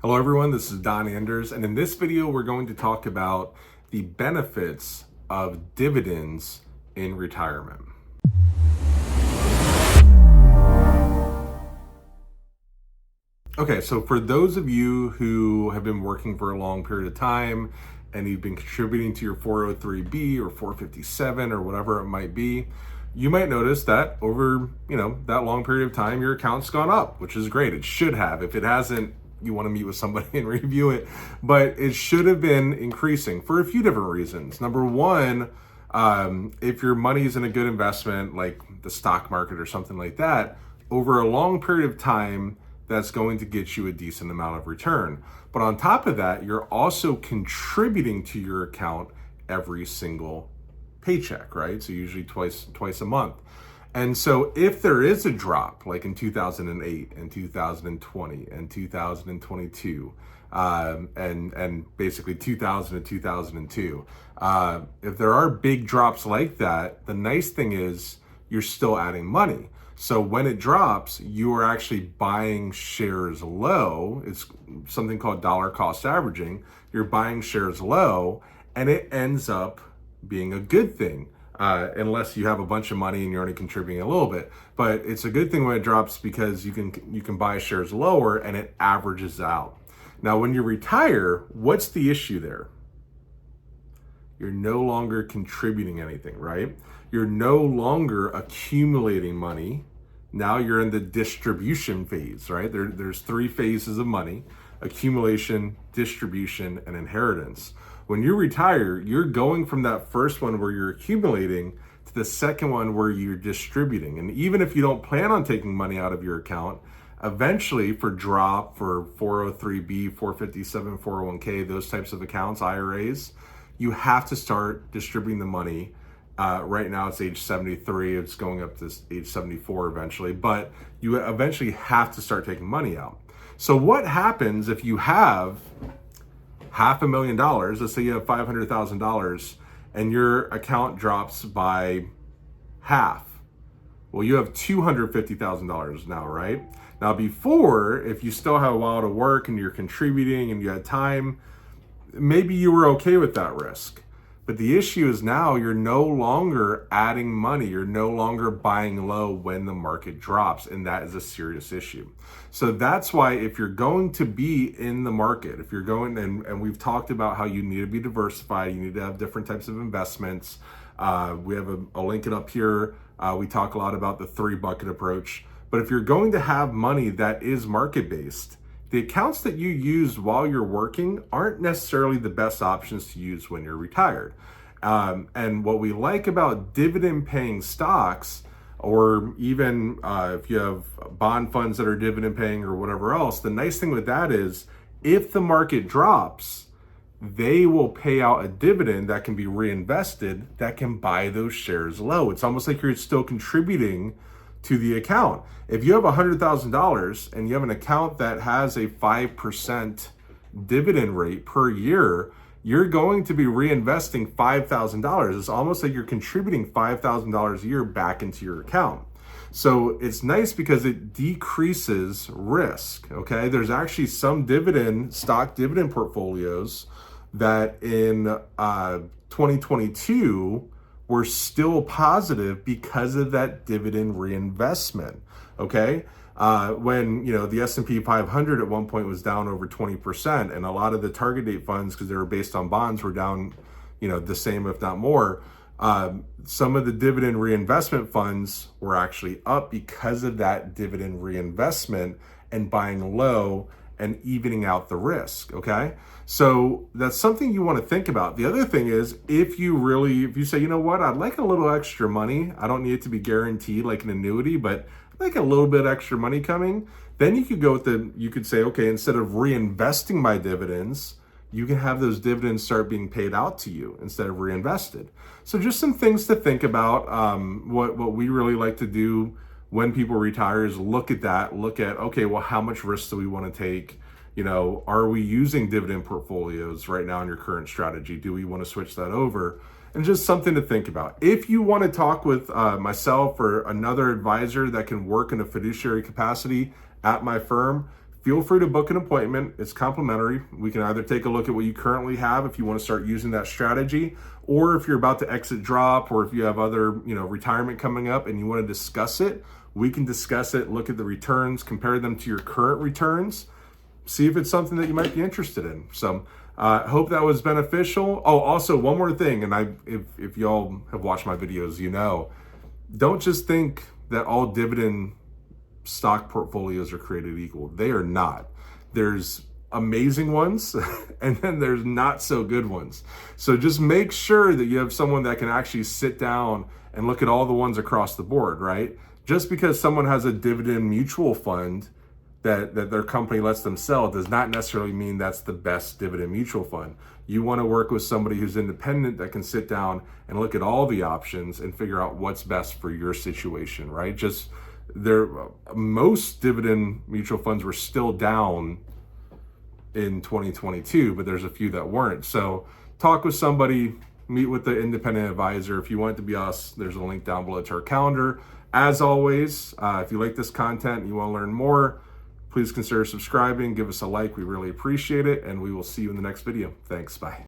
Hello everyone, this is Anders, and in this video we're going to talk about the benefits of dividends in retirement. Okay, so for those of you who have been working for a long period of time and you've been contributing to your 403B or 457 or whatever it might be, you might notice that over, that long period of time, your account's gone up, which is great. It should have. If it hasn't, you want to meet with somebody and review it, but it should have been increasing for a few different reasons. Number one, if your money is in a good investment, like the stock market or something like that, over a long period of time, that's going to get you a decent amount of return. But on top of that, you're also contributing to your account every single paycheck, right? So usually twice a month. And so if there is a drop, like in 2008 and 2020 and 2022, and basically 2000 and 2002, if there are big drops like that, the nice thing is you're still adding money. So when it drops, you are actually buying shares low. It's something called dollar cost averaging. You're buying shares low, and it ends up being a good thing. Unless you have a bunch of money and you're only contributing a little bit. But it's a good thing when it drops because you can buy shares lower and it averages out. Now, when you retire, what's the issue there? You're no longer contributing anything, right? You're no longer accumulating money. Now you're in the distribution phase, right? There's three phases of money: accumulation, distribution, and inheritance. When you retire, you're going from that first one where you're accumulating to the second one where you're distributing. And even if you don't plan on taking money out of your account, eventually for drop, for 403B, 457, 401k, those types of accounts, IRAs, you have to start distributing the money. Right now it's age 73, it's going up to age 74 eventually, but you eventually have to start taking money out. So what happens if you have $500,000, let's say you have $500,000 and your account drops by half? Well, you have $250,000 now, right? Now before, if you still have a while to work and you're contributing and you had time, maybe you were okay with that risk. But the issue is now you're no longer adding money. You're no longer buying low when the market drops, and that is a serious issue. So that's why if you're going to be in the market, if you're going, and we've talked about how you need to be diversified, you need to have different types of investments. We have a link it up here. We talk a lot about the 3-bucket approach. But if you're going to have money that is market-based, the accounts that you use while you're working aren't necessarily the best options to use when you're retired. And what we like about dividend paying stocks, or even if you have bond funds that are dividend paying or whatever else, the nice thing with that is if the market drops, they will pay out a dividend that can be reinvested that can buy those shares low. It's almost like you're still contributing to the account. If you have $100,000 and you have an account that has a 5% dividend rate per year, you're going to be reinvesting $5,000. It's almost like you're contributing $5,000 a year back into your account. So it's nice because it decreases risk, okay? There's actually some stock dividend portfolios that in 2022 were still positive because of that dividend reinvestment, okay? When, the S&P 500 at one point was down over 20%, and a lot of the target date funds, because they were based on bonds, were down, the same, if not more. Some of the dividend reinvestment funds were actually up because of that dividend reinvestment and buying low and evening out the risk, okay? So that's something you want to think about. The other thing is, if you say, you know what, I'd like a little extra money, I don't need it to be guaranteed like an annuity, but I'd like a little bit extra money coming, then you could say, okay, instead of reinvesting my dividends, you can have those dividends start being paid out to you instead of reinvested. So just some things to think about. What we really like to do when people retire is look at, okay, well, how much risk do we want to take? Are we using dividend portfolios right now in your current strategy? Do we want to switch that over? And just something to think about. If you want to talk with myself or another advisor that can work in a fiduciary capacity at my firm, feel free to book an appointment. It's complimentary. We can either take a look at what you currently have if you want to start using that strategy, or if you're about to exit drop, or if you have other, retirement coming up and you want to discuss it, we can discuss it, look at the returns, compare them to your current returns, see if it's something that you might be interested in. So hope that was beneficial. Oh, also one more thing, and if y'all have watched my videos, don't just think that all dividend stock portfolios are created equal. They are not. There's amazing ones and then there's not so good ones. So just make sure that you have someone that can actually sit down and look at all the ones across the board, right? Just because someone has a dividend mutual fund that their company lets them sell does not necessarily mean that's the best dividend mutual fund. You want to work with somebody who's independent that can sit down and look at all the options and figure out what's best for your situation, right? Most dividend mutual funds were still down in 2022, but there's a few that weren't. So talk with somebody, meet with the independent advisor. If you want it to be us, there's a link down below to our calendar. As always, if you like this content and you want to learn more, please consider subscribing, give us a like. We really appreciate it, and we will see you in the next video. Thanks. Bye.